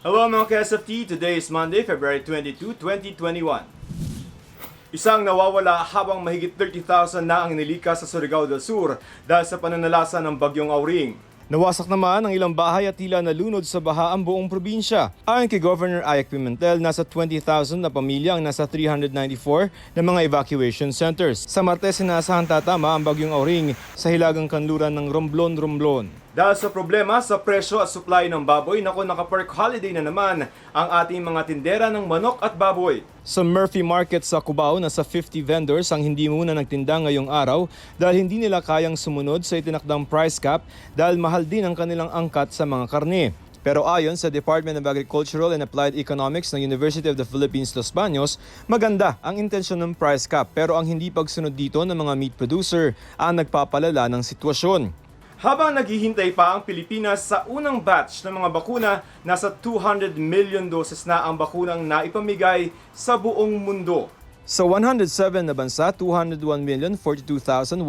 Hello mga ka-SFT, today is Monday, February 22, 2021. Isang nawawala habang mahigit 30,000 na ang inilikas sa Surigao Del Sur dahil sa pananalasa ng Bagyong Auring. Nawasak naman ang ilang bahay at tila nalunod sa baha ang buong probinsya. Ayon kay Governor Pimentel, nasa 20,000 na pamilya ang nasa 394 na mga evacuation centers. Sa Martes, sinaasahan tatama ang Bagyong Auring sa hilagang kanluran ng Romblon. Dahil sa problema sa presyo at supply ng baboy, naka-park holiday na naman ang ating mga tindera ng manok at baboy. Sa Murphy Market sa Cubao, nasa 50 vendors ang hindi muna nagtinda ngayong araw dahil hindi nila kayang sumunod sa itinakdang price cap dahil mahal din ang kanilang angkat sa mga karne. Pero ayon sa Department of Agricultural and Applied Economics ng University of the Philippines, Los Baños, maganda ang intensyon ng price cap pero ang hindi pagsunod dito ng mga meat producer ang nagpapalala ng sitwasyon. Habang naghihintay pa ang Pilipinas sa unang batch ng mga bakuna, nasa 200 million doses na ang bakunang naipamigay sa buong mundo. Sa 107 na bansa, 201,042,149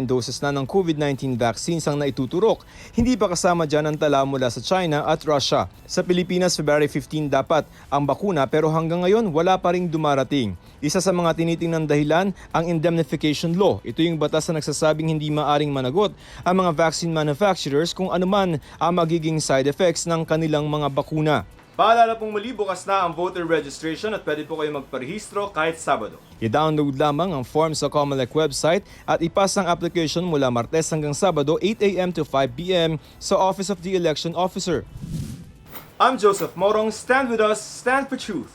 doses na ng COVID-19 vaccines ang naituturok. Hindi pa kasama dyan ang tala mula sa China at Russia. Sa Pilipinas, February 15 dapat ang bakuna pero hanggang ngayon wala pa ring dumarating. Isa sa mga tinitingnan dahilan ang indemnification law. Ito yung batas na nagsasabing hindi maaring managot ang mga vaccine manufacturers kung anuman ang magiging side effects ng kanilang mga bakuna. Paalala pong muli, bukas na ang voter registration at pwede po kayo magparehistro kahit Sabado. I-download lamang ang form sa COMELEC website at ipasa ang application mula Martes hanggang Sabado 8 a.m. to 5 p.m. sa Office of the Election Officer. I'm Joseph Morong. Stand with us, stand for truth.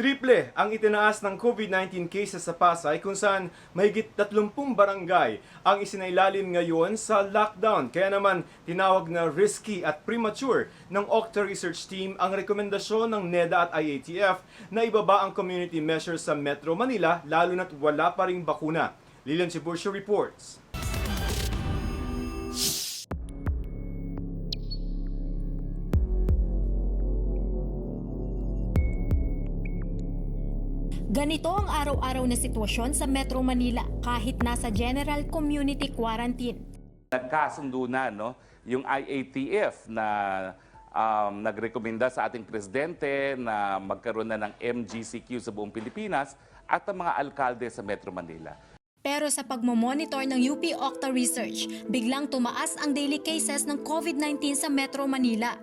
Triple ang itinaas ng COVID-19 cases sa Pasay kung saan mahigit 30 barangay ang isinailalim ngayon sa lockdown. Kaya naman tinawag na risky at premature ng Octa Research Team ang rekomendasyon ng NEDA at IATF na ibaba ang community measures sa Metro Manila lalo na't wala pa ring bakuna. Lilian Tiburcio reports. Ganito ang araw-araw na sitwasyon sa Metro Manila kahit nasa general community quarantine. Nagkasundo na yung IATF na nagrekomenda sa ating presidente na magkaroon na ng MGCQ sa buong Pilipinas at ang mga alkalde sa Metro Manila. Pero sa pagmomonitor ng UP Octa Research, biglang tumaas ang daily cases ng COVID-19 sa Metro Manila.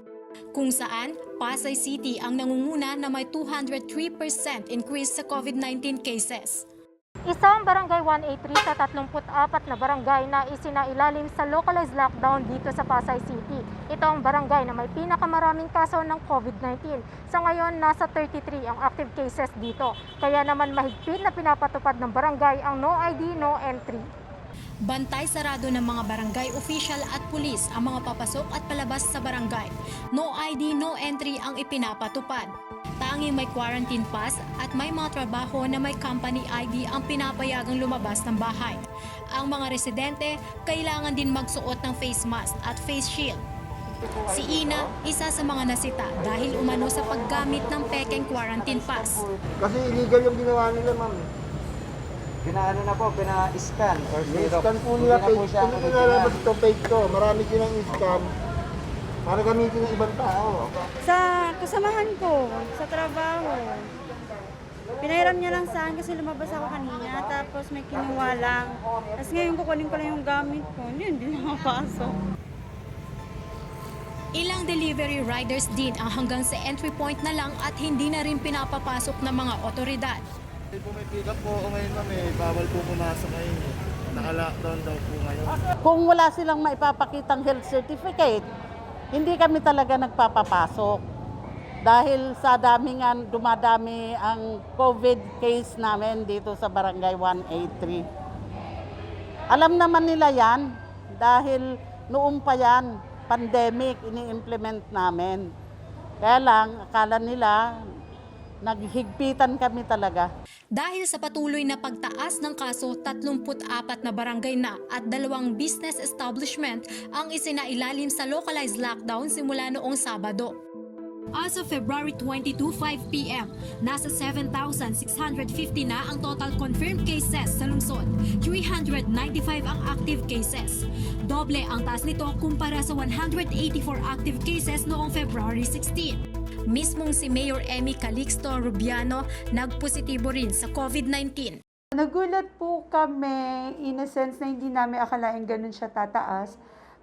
Kung saan, Pasay City ang nangunguna na may 203% increase sa COVID-19 cases. Isang barangay 183 sa 34 na barangay na isinailalim sa localized lockdown dito sa Pasay City. Ito ang barangay na may pinakamaraming kaso ng COVID-19. Sa ngayon, nasa 33 ang active cases dito. Kaya naman mahigpit na pinapatupad ng barangay ang no ID, no entry. Bantay sarado ng mga barangay official at pulis ang mga papasok at palabas sa barangay. No ID, no entry ang ipinapatupad. Tanging may quarantine pass at may mga trabaho na may company ID ang pinapayagang lumabas ng bahay. Ang mga residente kailangan din magsuot ng face mask at face shield. Si Ina, isa sa mga nasita dahil umano sa paggamit ng pekeng quarantine pass. Kasi illegal yung ginawa nila, ma'am. Pina-ano na po, pina-scan or zero. I-scan po nila, page. Kung nilalaman ito page ko, marami silang i-scan para gamitin ng ibang tao. Sa kasamahan ko, sa trabaho. Pinahiram niya lang sa akin kasi lumabas ako kanina, tapos may kinuha lang. Tapos ngayon kukunin ko lang yung gamit ko, hindi nakapasok. Ilang delivery riders din ang hanggang sa entry point na lang at hindi na rin pinapapasok ng mga otoridad. Kung may pick up po ngayon, ma'am, bawal po pumasok ngayon. Naka-lockdown daw po ngayon. Kung wala silang maipapakitang health certificate, hindi kami talaga nagpapapasok. Dahil sa dami nga, dumadami ang COVID case namin dito sa Barangay 183. Alam naman nila yan dahil noong pa yan, pandemic, ini-implement namin. Kaya lang, akala nila, naghigpitan kami talaga. Dahil sa patuloy na pagtaas ng kaso, 34 na barangay na at 2 business establishment ang isinailalim sa localized lockdown simula noong Sabado. As of February 22, 5 p.m., nasa 7,650 na ang total confirmed cases sa lungsod. 395 ang active cases. doble ang taas nito kumpara sa 184 active cases noong February 16. Mismong si Mayor Emmy Calixto Rubiano nagpositibo rin sa COVID-19. Nagulat po kami in a sense na hindi namin akalain ganun siya tataas.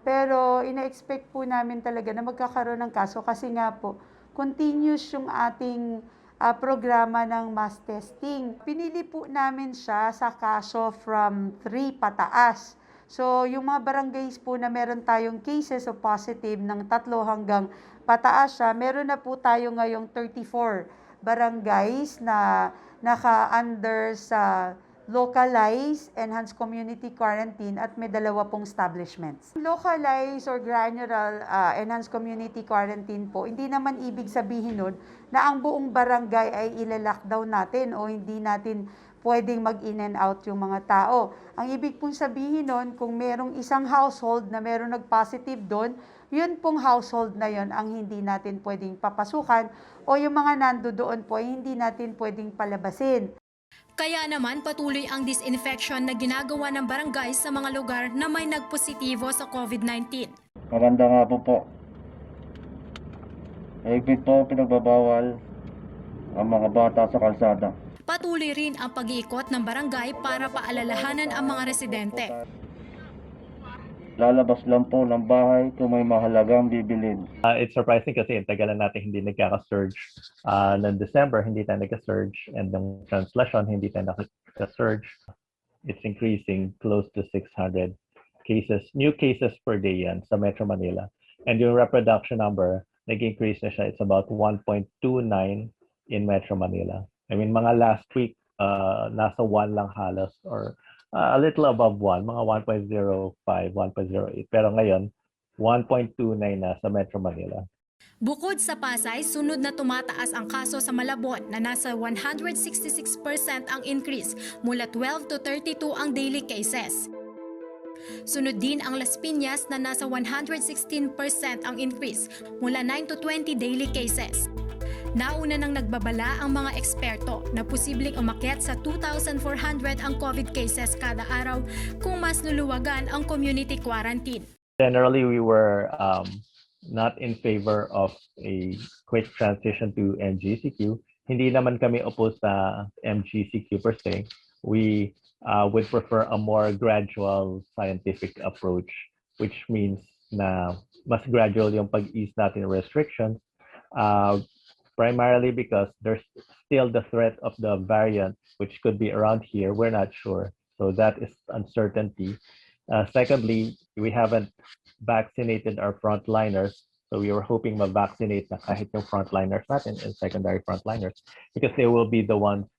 Pero ina-expect po namin talaga na magkakaroon ng kaso kasi nga po continuous yung ating programa ng mass testing. Pinili po namin siya sa kaso from 3 pataas. So yung mga barangays po na meron tayong cases o positive ng 3 hanggang pataas siya, meron na po tayo ngayong 34 barangays na naka-under sa localized enhanced community quarantine at may 2 pong establishments. Localized or granular enhanced community quarantine po, hindi naman ibig sabihin nun na ang buong barangay ay ila-lockdown natin o hindi natin pwedeng mag-in and out yung mga tao. Ang ibig pong sabihin nun, kung merong isang household na merong nag-positive doon, yun pong household na yun ang hindi natin pwedeng papasukan o yung mga nandoon po ay hindi natin pwedeng palabasin. Kaya naman patuloy ang disinfection na ginagawa ng barangay sa mga lugar na may nagpositibo sa COVID-19. Maganda nga po. Mahigit po pinagbabawal ang mga bata sa kalsada. Patuloy rin ang pag-iikot ng barangay para paalalahanan ang mga residente. Lalabas lang po ng bahay kung may mahalagang bibilin. It's surprising kasi tagalan natin hindi nagkaka-surge. Noong December, hindi tayo nagka-surge. And ng translation, hindi tayo nagka-surge. It's increasing close to 600 cases, new cases per day yan sa Metro Manila. And yung reproduction number, nag-increase na siya. It's about 1.29 in Metro Manila. I mean, mga last week, nasa 1 lang halos or a little above 1, mga 1.05, 1.08. Pero ngayon, 1.29 na sa Metro Manila. Bukod sa Pasay, sunod na tumataas ang kaso sa Malabon na nasa 166% ang increase mula 12 to 32 ang daily cases. Sunod din ang Las Piñas na nasa 116% ang increase mula 9 to 20 daily cases. Nauna nang nagbabala ang mga eksperto na posibleng umakyat sa 2,400 ang COVID cases kada araw kung mas luluwagan ang community quarantine. Generally, we were not in favor of a quick transition to MGCQ. Hindi naman kami opposed sa MGCQ per se. We would prefer a more gradual scientific approach, which means na mas gradual yung pag-ease natin restrictions. Primarily because there's still the threat of the variant, which could be around here. We're not sure. So that is uncertainty. Secondly, we haven't vaccinated our frontliners. So we were hoping ma-vaccinate na kahit yung frontliners natin and secondary frontliners because they will be the ones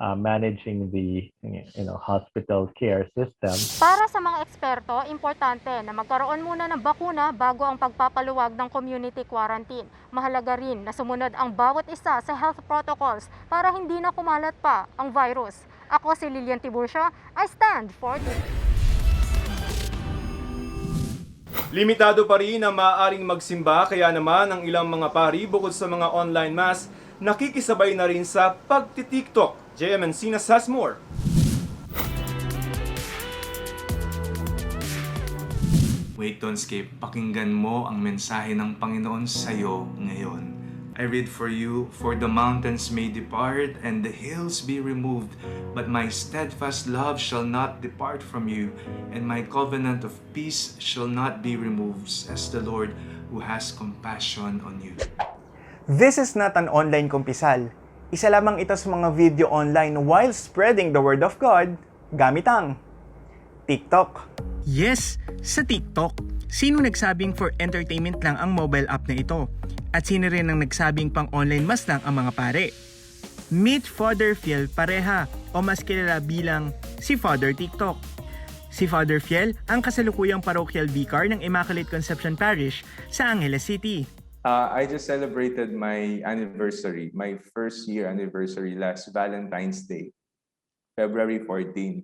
managing the hospital care system. Para sa mga eksperto, importante na magkaroon muna ng bakuna bago ang pagpapaluwag ng community quarantine. Mahalaga rin na sumunod ang bawat isa sa health protocols para hindi na kumalat pa ang virus. Ako si Lilian Tiburcio, I stand for truth. Limitado pa rin ang maaaring magsimba kaya naman ang ilang mga pari bukod sa mga online mass, nakikisabay na rin sa pagti-TikTok. GMA News has more. Wait, don't skip. Pakinggan mo ang mensahe ng Panginoon sa'yo ngayon. I read for you, for the mountains may depart and the hills be removed, but my steadfast love shall not depart from you, and my covenant of peace shall not be removed, says the Lord who has compassion on you. This is not an online kumpisal. Isa lamang ito sa mga video online while spreading the word of God gamit ang TikTok. Yes, sa TikTok. Sino nagsabing for entertainment lang ang mobile app na ito? At sino rin ang nagsabing pang online mas lang ang mga pare? Meet Father Fiel pareha o mas kilala bilang si Father TikTok. Si Father Fiel ang kasalukuyang parochial vicar ng Immaculate Conception Parish sa Angeles City. I just celebrated my anniversary, my first year anniversary last Valentine's Day, February 14.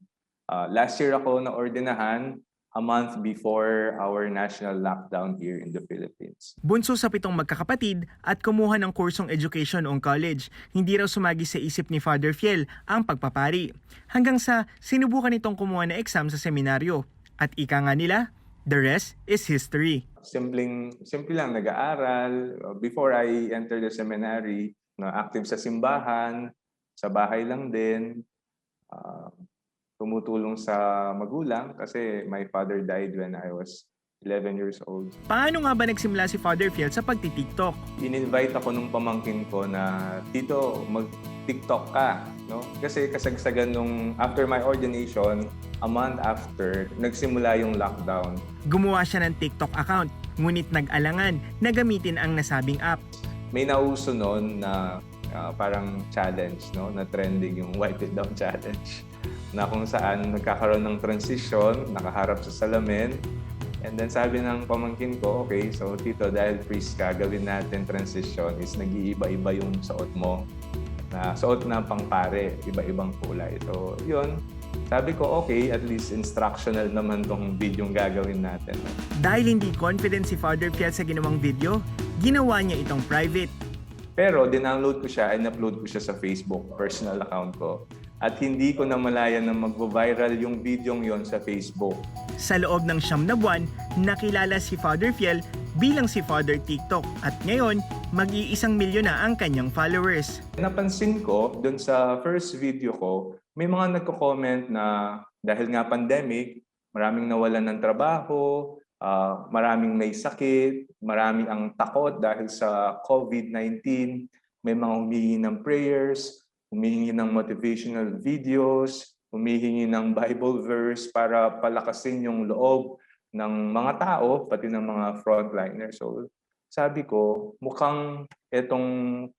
Last year ako naordinahan a month before our national lockdown here in the Philippines. Bunso sa 7 magkakapatid at kumuha ng kursong education noong college, hindi raw sumagi sa isip ni Father Fiel ang pagpapari. Hanggang sa sinubukan itong kumuha ng exam sa seminaryo. At ika nga nila, The rest is history. Simple lang nag-aaral. Before I entered the seminary, active sa simbahan, sa bahay lang din. Tumutulong sa magulang kasi my father died when I was 11 years old. Paano nga ba nagsimula si Father Fiel sa pagti-TikTok? In-invite ako nung pamangkin ko na, Tito, mag-TikTok ka. No? Kasi kasagsagan nung after my ordination, a month after, nagsimula yung lockdown. Gumawa siya ng TikTok account, ngunit nag-alangan na gamitin ang nasabing app. May nauso noon na parang challenge, no? Na trending yung Wipe It Down Challenge. Na kung saan nagkakaroon ng transition, nakaharap sa salamin. And then sabi ng pamangkin ko, okay, so Tito, dahil priest ka, gawin natin transition is nag-iiba-iba yung suot mo. Na suot na pangpare, iba-ibang kulay. So yun, sabi ko, okay, at least instructional naman tong video yung gagawin natin. Dahil hindi confident si Father Fiel sa ginawang video, ginawa niya itong private. Pero dinownload ko siya and upload ko siya sa Facebook, personal account ko. At hindi ko namalayan na magvo-viral yung videong yon sa Facebook. Sa loob ng 9 na buwan, nakilala si Father Fiel bilang si Father TikTok at ngayon, mag-1 milyon na ang kanyang followers. Napansin ko dun sa first video ko, may mga nagko-comment na dahil nga pandemic, maraming nawalan ng trabaho, maraming may sakit, maraming ang takot dahil sa COVID-19, may mga humihingi ng prayers, humihingi ng motivational videos, humihingi ng Bible verse para palakasin yung loob ng mga tao, pati ng mga frontliners. So sabi ko, mukhang itong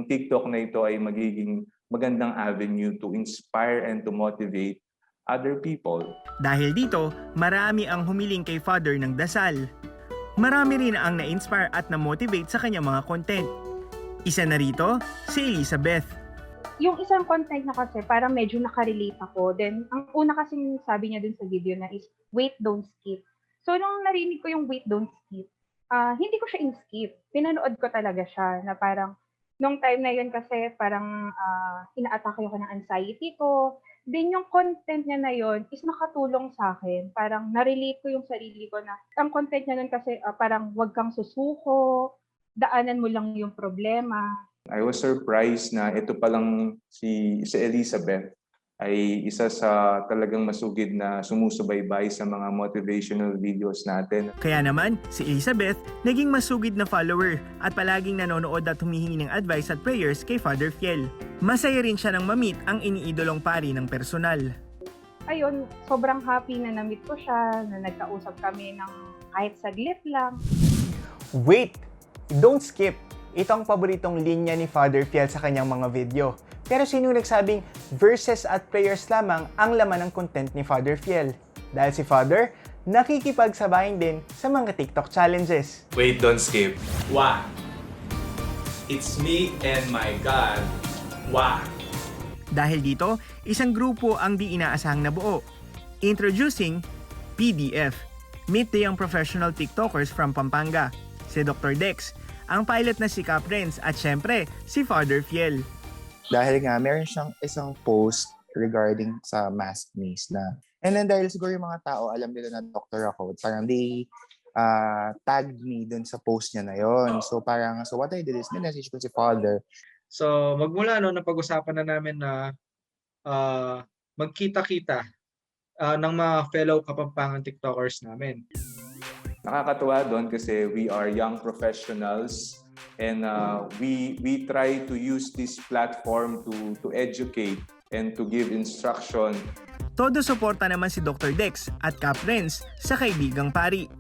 TikTok na ito ay magiging magandang avenue to inspire and to motivate other people. Dahil dito, marami ang humiling kay Father ng dasal. Marami rin ang na-inspire at na-motivate sa kanyang mga content. Isa na rito, si Elizabeth. Yung isang content na kasi parang medyo nakarelate ako. Then, ang una kasing sabi niya dun sa video na is, wait, don't skip. So, nung narinig ko yung wait, don't skip, hindi ko siya in-skip. Pinanood ko talaga siya na parang, nung time na yun kasi parang ina-atake ako ng anxiety ko. Then yung content niya na yun is nakatulong sa akin. Parang narelate ko yung sarili ko na, ang content niya nun kasi parang wag kang susuko, daanan mo lang yung problema. I was surprised na ito palang si Elizabeth ay isa sa talagang masugid na sumusubaybay sa mga motivational videos natin. Kaya naman, si Elizabeth naging masugid na follower at palaging nanonood at humihingi ng advice at prayers kay Father Fiel. Masaya rin siya nang ma-meet ang iniidolong pari ng personal. Ayun, sobrang happy na na-meet ko siya, na nagkausap kami ng kahit saglit lang. Wait! Don't skip! Ito ang paboritong linya ni Father Fiel sa kanyang mga video. Pero sino nagsabing verses at prayers lamang ang laman ng content ni Father Fiel? Dahil si Father, nakikipagsabayin din sa mga TikTok challenges. Wait, don't skip. Why? It's me and my God. Why? Dahil dito, isang grupo ang di inaasahang nabuo. Introducing PDF. Meet the young professional TikTokers from Pampanga. Si Dr. Dex, ang pilot na si Caprens at syempre si Father Fiel. Dahil nga meron siyang isang post regarding sa mask maze na. And then dahil siguro yung mga tao alam nila na doctor ako, parang they tagged me dun sa post niya na yon. So parang, so what I did is message ko si Father. So magmula napag-usapan na namin na magkita-kita ng mga fellow Kapampangan TikTokers namin. Nakakatuwa doon kasi we are young professionals and we try to use this platform to educate and to give instruction. Todo suporta naman si Dr. Dex at Caprens sa kaibigang pari.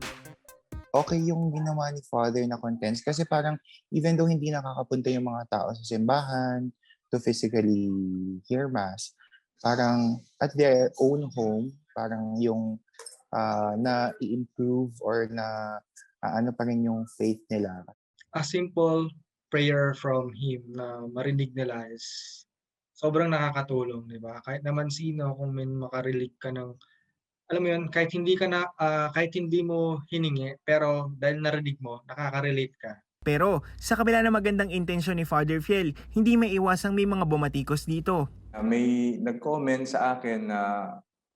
Okay yung ginawa ni Father na contents kasi parang even though hindi nakakapunta yung mga tao sa simbahan to physically hear mass, parang at their own home, parang yung na i-improve or na ano pa rin yung faith nila. A simple prayer from him na marinig nila is sobrang nakakatulong, di ba? Kahit naman sino, kung may makarelate ka ng, alam mo yun, kahit hindi mo hiningi, pero dahil narinig mo, nakaka-relate ka. Pero sa kabila ng magandang intensyon ni Father Fiel, hindi may iwasang may mga bumatikos dito. May nag-comment sa akin na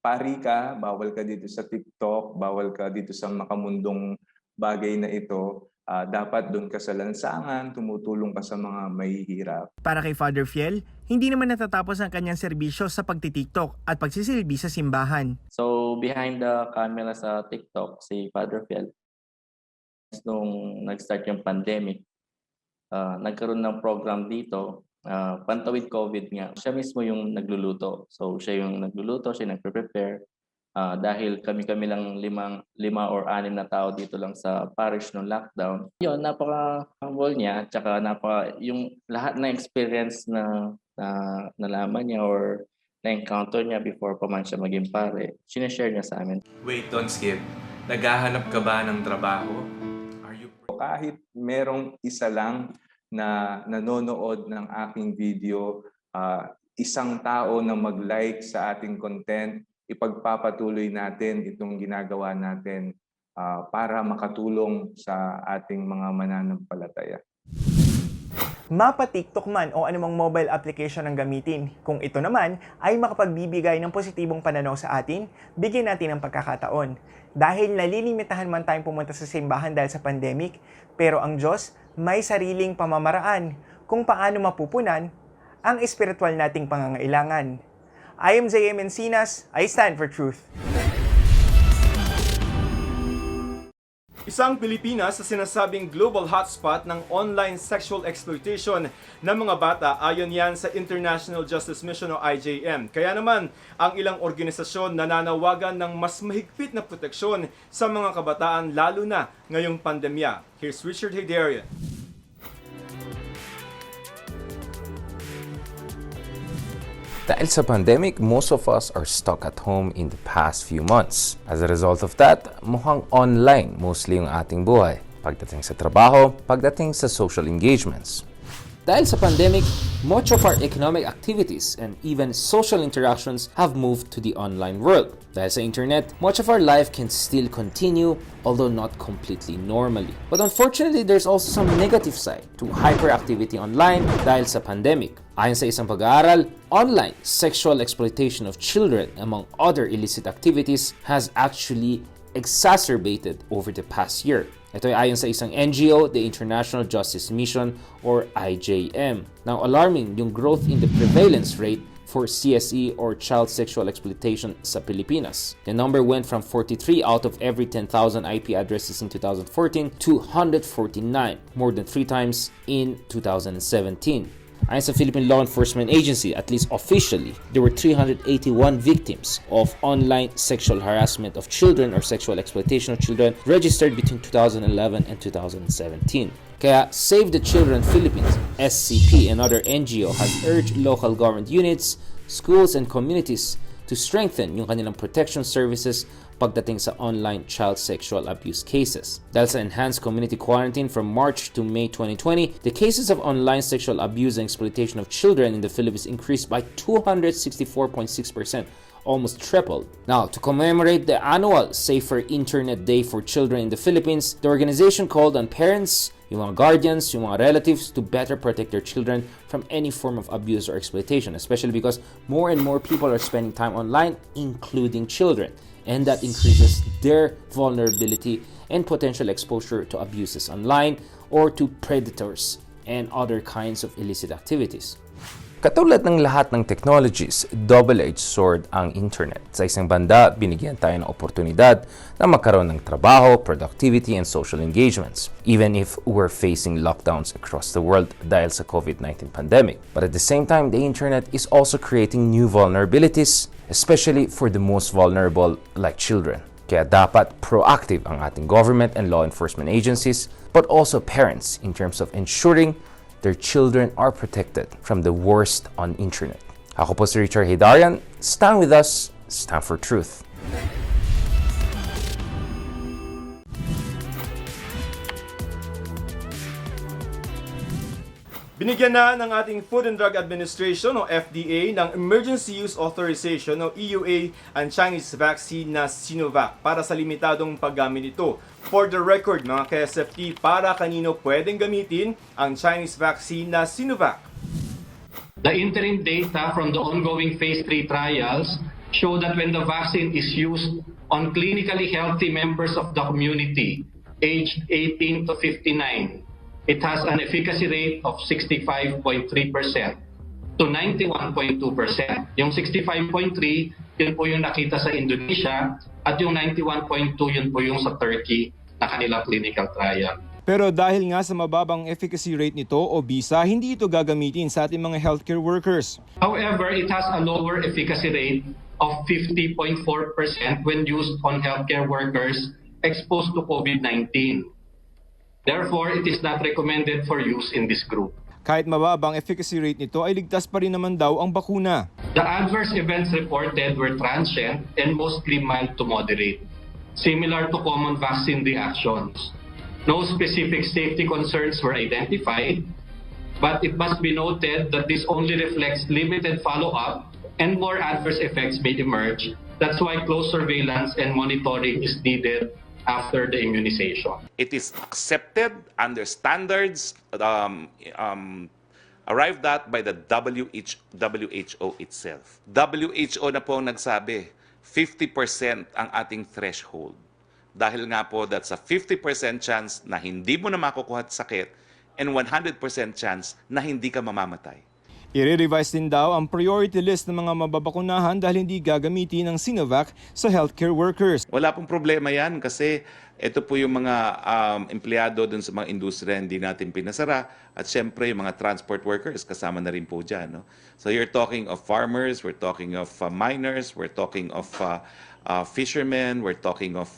pari ka, bawal ka dito sa TikTok, bawal ka dito sa makamundong bagay na ito. Dapat doon ka sa lansangan, tumutulong ka sa mga mahihirap. Para kay Father Fiel, hindi naman natatapos ang kanyang serbisyo sa pagtitiktok at pagsisilbi sa simbahan. So behind the camera sa TikTok, si Father Fiel, nung nag-start yung pandemic, nagkaroon ng program dito, Pantawid COVID nga. Siya mismo yung nagluluto. So siya yung nagluluto, siya nagpe-prepare. Dahil kami lang lima or anim na tao dito lang sa parish nung lockdown. Yun, napaka-humble niya, tsaka yung lahat na experience na nalaman niya or na-encounter niya before pa man siya maging pare, sinashare niya sa amin. Wait, don't skip. Naghahanap ka ba ng trabaho? Kahit merong isa lang na nanonood ng aking video, isang tao na mag-like sa ating content, ipagpapatuloy natin itong ginagawa natin para makatulong sa ating mga mananampalataya. Mapa-TikTok man o anumang mobile application ang gamitin. Kung ito naman ay makapagbibigay ng positibong pananaw sa atin, bigyan natin ng pagkakataon. Dahil nalilimitahan man tayong pumunta sa simbahan dahil sa pandemic, pero ang Diyos may sariling pamamaraan kung paano mapupunan ang espiritual nating pangangailangan. I am GMA News, I stand for truth. Isang Pilipinas sa sinasabing global hotspot ng online sexual exploitation ng mga bata ayon yan sa International Justice Mission o IJM. Kaya naman, ang ilang organisasyon nananawagan ng mas mahigpit na proteksyon sa mga kabataan lalo na ngayong pandemya. Here's Richard Hedarian. Dahil sa pandemic, most of us are stuck at home in the past few months. As a result of that, mukhang online mostly yung ating buhay. Pagdating sa trabaho, pagdating sa social engagements. Dahil sa pandemic, much of our economic activities and even social interactions have moved to the online world. Dahil sa internet, much of our life can still continue, although not completely normally. But unfortunately, there's also some negative side to hyperactivity online dahil sa pandemic. Ayon sa isang pag-aaral, online sexual exploitation of children, among other illicit activities, has actually exacerbated over the past year. Ito ay ayon sa isang NGO, the International Justice Mission or IJM. Now, alarming yung growth in the prevalence rate for CSE or child sexual exploitation sa Pilipinas. The number went from 43 out of every 10,000 IP addresses in 2014 to 149, more than 3 times in 2017. Ayon sa Philippine Law Enforcement Agency, at least officially, there were 381 victims of online sexual harassment of children or sexual exploitation of children registered between 2011 and 2017. Kaya Save the Children Philippines, SCP, and other NGO has urged local government units, schools, and communities to strengthen yung kanilang protection services pagdating sa online child sexual abuse cases. Dahil sa enhanced community quarantine from March to May 2020, the cases of online sexual abuse and exploitation of children in the Philippines increased by 264.6%, almost tripled. Now, to commemorate the annual Safer Internet Day for Children in the Philippines, the organization called on parents, yung mga guardians, yung mga relatives to better protect their children from any form of abuse or exploitation, especially because more and more people are spending time online, including children, and that increases their vulnerability and potential exposure to abuses online or to predators and other kinds of illicit activities. Katulad ng lahat ng technologies, double-edged sword ang internet. Sa isang banda, binigyan tayo ng oportunidad na magkaroon ng trabaho, productivity, and social engagements, even if we're facing lockdowns across the world dahil sa COVID-19 pandemic. But at the same time, the internet is also creating new vulnerabilities, especially for the most vulnerable like children. Kaya dapat proactive ang ating government and law enforcement agencies, but also parents in terms of ensuring their children are protected from the worst on internet. Ako po si Richard Hedarian. Stand with us. Stand for truth. Binigyan na ng ating Food and Drug Administration o FDA ng Emergency Use Authorization o EUA ang Chinese vaccine na Sinovac para sa limitadong paggamit nito. For the record mga ka-SFT, para kanino pwedeng gamitin ang Chinese vaccine na Sinovac? The interim data from the ongoing phase 3 trials show that when the vaccine is used on clinically healthy members of the community, aged 18 to 59, it has an efficacy rate of 65.3% to 91.2%. Yung 65.3, yun po yung nakita sa Indonesia, at yung 91.2, yun po yung sa Turkey na kanilang clinical trial. Pero dahil nga sa mababang efficacy rate nito o bisa, hindi ito gagamitin sa ating mga healthcare workers. However, it has a lower efficacy rate of 50.4% when used on healthcare workers exposed to COVID-19. Therefore, it is not recommended for use in this group. Kahit mababang efficacy rate nito ay ligtas pa rin naman daw ang bakuna. The adverse events reported were transient and mostly mild to moderate, similar to common vaccine reactions. No specific safety concerns were identified, but it must be noted that this only reflects limited follow-up and more adverse effects may emerge. That's why close surveillance and monitoring is needed after the immunization. It is accepted under standards arrived at by the WHO itself. WHO na po ang nagsabi, 50% ang ating threshold. Dahil nga po that's a 50% chance na hindi mo na makukuha at sakit and 100% chance na hindi ka mamamatay. I-revise din daw ang priority list ng mga mababakunahan dahil hindi gagamitin ng Sinovac sa healthcare workers. Wala pong problema yan kasi ito po yung mga empleyado dun sa mga industriya hindi natin pinasara at syempre yung mga transport workers kasama na rin po dyan. No? So you're talking of farmers, we're talking of miners, we're talking of fishermen, we're talking of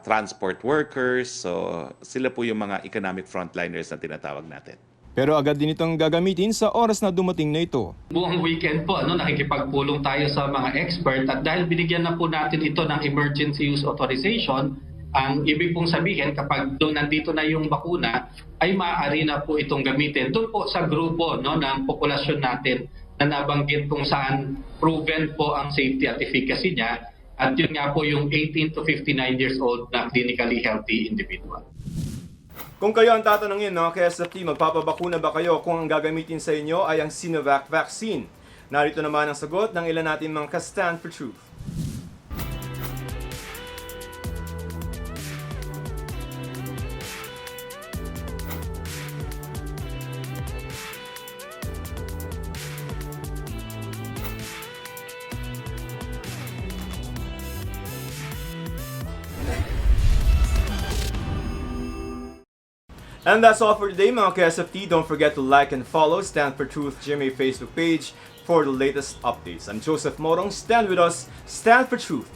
transport workers. So sila po yung mga economic frontliners na tinatawag natin. Pero agad din itong gagamitin sa oras na dumating na ito. Buong weekend po, nakikipagpulong tayo sa mga expert at dahil binigyan na po natin ito ng emergency use authorization, ang ibig pong sabihin kapag doon nandito na yung bakuna, ay maaari na po itong gamitin. Doon po sa grupo ng populasyon natin na nabanggit kung saan proven po ang safety at efficacy niya at yun nga po yung 18 to 59 years old na clinically healthy individual. Kung kayo ang tatanungin, KSFT, magpapabakuna ba kayo kung ang gagamitin sa inyo ay ang Sinovac vaccine? Narito naman ang sagot ng ilan natin mga ka-Stand for Truth. And that's all for today, mga KSFT. Don't forget to like and follow Stand for Truth GMA Facebook page for the latest updates. I'm Joseph Morong. Stand with us. Stand for Truth.